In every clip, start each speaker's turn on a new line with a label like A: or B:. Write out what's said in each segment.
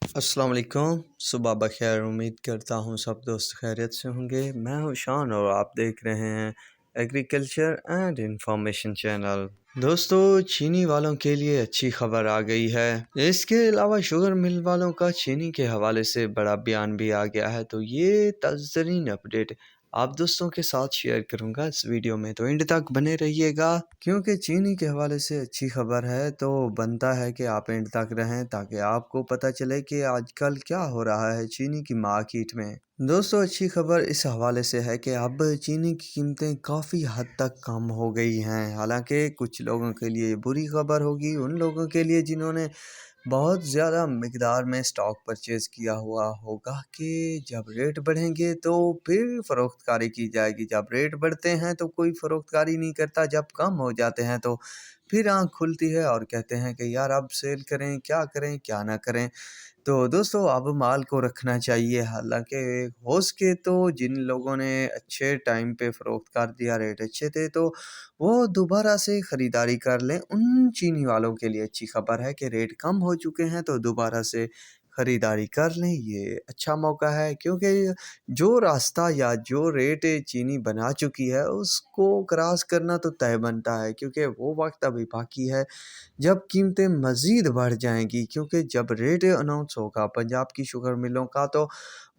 A: अस्सलाम वालेकुम। सुबह बखैर। उम्मीद करता हूँ सब दोस्त खैरियत से होंगे। मैं हूँ शान और आप देख रहे हैं एग्रीकल्चर एंड इंफॉर्मेशन चैनल। दोस्तों, चीनी वालों के लिए अच्छी खबर आ गई है। इसके अलावा शुगर मिल वालों का चीनी के हवाले से बड़ा बयान भी आ गया है। तो ये ताज़ा अपडेट आप दोस्तों के साथ शेयर करूंगा इस वीडियो में, तो एंड तक बने रहिएगा क्योंकि चीनी के हवाले से अच्छी खबर है। तो बनता है कि आप एंड तक रहें ताकि आपको पता चले कि आजकल क्या हो रहा है चीनी की मार्केट में। दोस्तों, अच्छी खबर इस हवाले से है कि अब चीनी की कीमतें काफ़ी हद तक कम हो गई हैं। हालांकि कुछ लोगों के लिए बुरी खबर होगी, उन लोगों के लिए जिन्होंने बहुत ज़्यादा मिकदार में स्टॉक परचेज़ किया हुआ होगा कि जब रेट बढ़ेंगे तो फिर फ़रोख्तकारी की जाएगी। जब रेट बढ़ते हैं तो कोई फ़रोख्तकारी नहीं करता, जब कम हो जाते हैं तो फिर आँख खुलती है और कहते हैं कि यार अब सेल करें क्या ना करें। तो दोस्तों, अब माल को रखना चाहिए। हालांकि हो सके तो जिन लोगों ने अच्छे टाइम पे फ़रोख्त कर दिया, रेट अच्छे थे, तो वो दोबारा से ख़रीदारी कर लें। उन चीनी वालों के लिए अच्छी खबर है कि रेट कम हो चुके हैं तो दोबारा से ख़रीदारी कर लें। ये अच्छा मौका है क्योंकि जो रास्ता या जो रेट चीनी बना चुकी है उसको क्रॉस करना तो तय बनता है, क्योंकि वो वक्त अभी बाकी है जब कीमतें मज़ीद बढ़ जाएंगी। क्योंकि जब रेट अनाउंस होगा पंजाब की शुगर मिलों का तो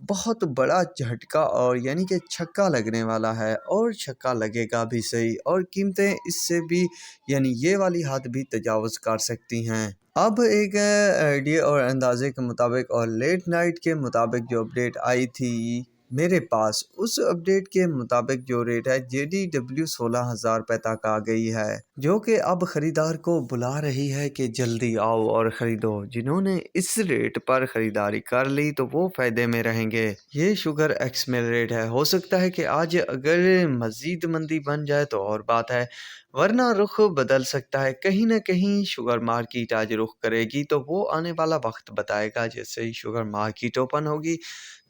A: बहुत बड़ा झटका और यानी कि छक्का लगने वाला है, और छक्का लगेगा भी सही, और कीमतें इससे भी यानी ये वाली हद भी तजावज़ कर सकती हैं। अब एक आइडिया और अंदाजे के मुताबिक और लेट नाइट के मुताबिक जो अपडेट आई थी मेरे पास, उस अपडेट के मुताबिक जो रेट है JDW 16,000 रुपये तक आ गई है, जो कि अब ख़रीदार को बुला रही है कि जल्दी आओ और ख़रीदो। जिन्होंने इस रेट पर ख़रीदारी कर ली तो वो फ़ायदे में रहेंगे। ये शुगर एक्समेल रेट है। हो सकता है कि आज अगर मज़ीद मंदी बन जाए तो और बात है, वरना रुख बदल सकता है। कहीं ना कहीं शुगर मार्केट आज रुख करेगी, तो वो आने वाला वक्त बताएगा। जैसे ही शुगर मार्केट ओपन होगी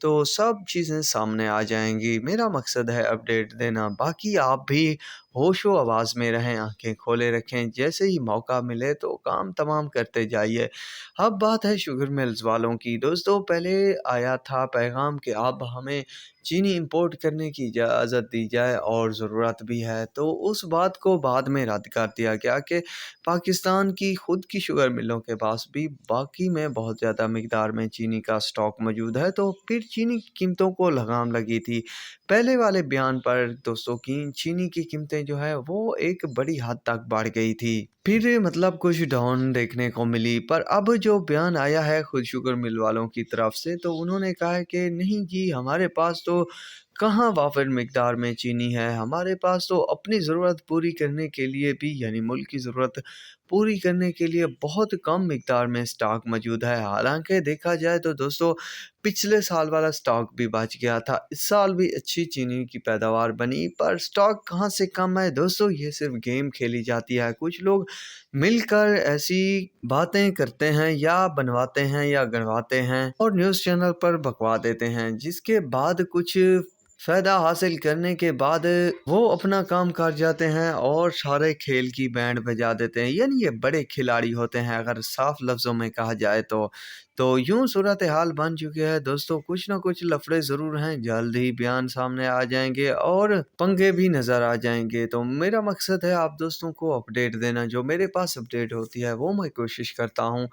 A: तो सब चीज़ें सामने आ जाएंगी। मेरा मकसद है अपडेट देना, बाकी आप भी होशो आवाज़ में रहें, आंखें खोले रखें। जैसे ही मौका मिले तो काम तमाम करते जाइए। अब बात है शुगर मिल्स वालों की। दोस्तों, पहले आया था पैगाम कि अब हमें चीनी इंपोर्ट करने की इजाज़त दी जाए और ज़रूरत भी है, तो उस बात को बाद में रद्द कर दिया गया कि पाकिस्तान की ख़ुद की शुगर मिलों के पास भी बाकी में बहुत ज़्यादा मिकदार में चीनी का स्टॉक मौजूद है। तो फिर चीनी की कीमतों को लगाम लगी थी। पहले वाले बयान पर दोस्तों की चीनी की कीमतें जो है वो एक बड़ी हद तक बढ़ गई थी, फिर मतलब कुछ डाउन देखने को मिली। पर अब जो बयान आया है खुद शुगर मिल वालों की तरफ से, तो उन्होंने कहा है कि नहीं जी, हमारे पास तो कहाँ वाफिर मिकदार में चीनी है, हमारे पास तो अपनी ज़रूरत पूरी करने के लिए भी यानी मुल्क की ज़रूरत पूरी करने के लिए बहुत कम मिकदार में स्टॉक मौजूद है। हालांकि देखा जाए तो दोस्तों, पिछले साल वाला स्टॉक भी बच गया था। इस साल भी अच्छी चीनी की पैदावार बनी, पर स्टॉक कहाँ से कम है दोस्तों, ये सिर्फ गेम खेली जाती है। कुछ लोग मिलकर ऐसी बातें करते हैं या बनवाते हैं या गणवाते हैं और न्यूज़ चैनल पर बकवा देते हैं, जिसके बाद कुछ फ़ायदा हासिल करने के बाद वो अपना काम कर जाते हैं और सारे खेल की बैंड बजा देते हैं। यानी ये बड़े खिलाड़ी होते हैं अगर साफ लफ्ज़ों में कहा जाए तो यूं सूरत हाल बन चुकी है दोस्तों। कुछ ना कुछ लफड़े ज़रूर हैं, जल्द ही बयान सामने आ जाएंगे और पंगे भी नज़र आ जाएंगे। तो मेरा मकसद है आप दोस्तों को अपडेट देना। जो मेरे पास अपडेट होती है वो मैं कोशिश करता हूँ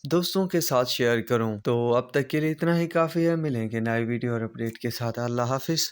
A: दोस्तों के साथ शेयर करूँ। तो अब तक के लिए इतना ही काफ़ी है। मिलेंगे नए वीडियो और अपडेट के साथ। अल्लाह हाफिज़।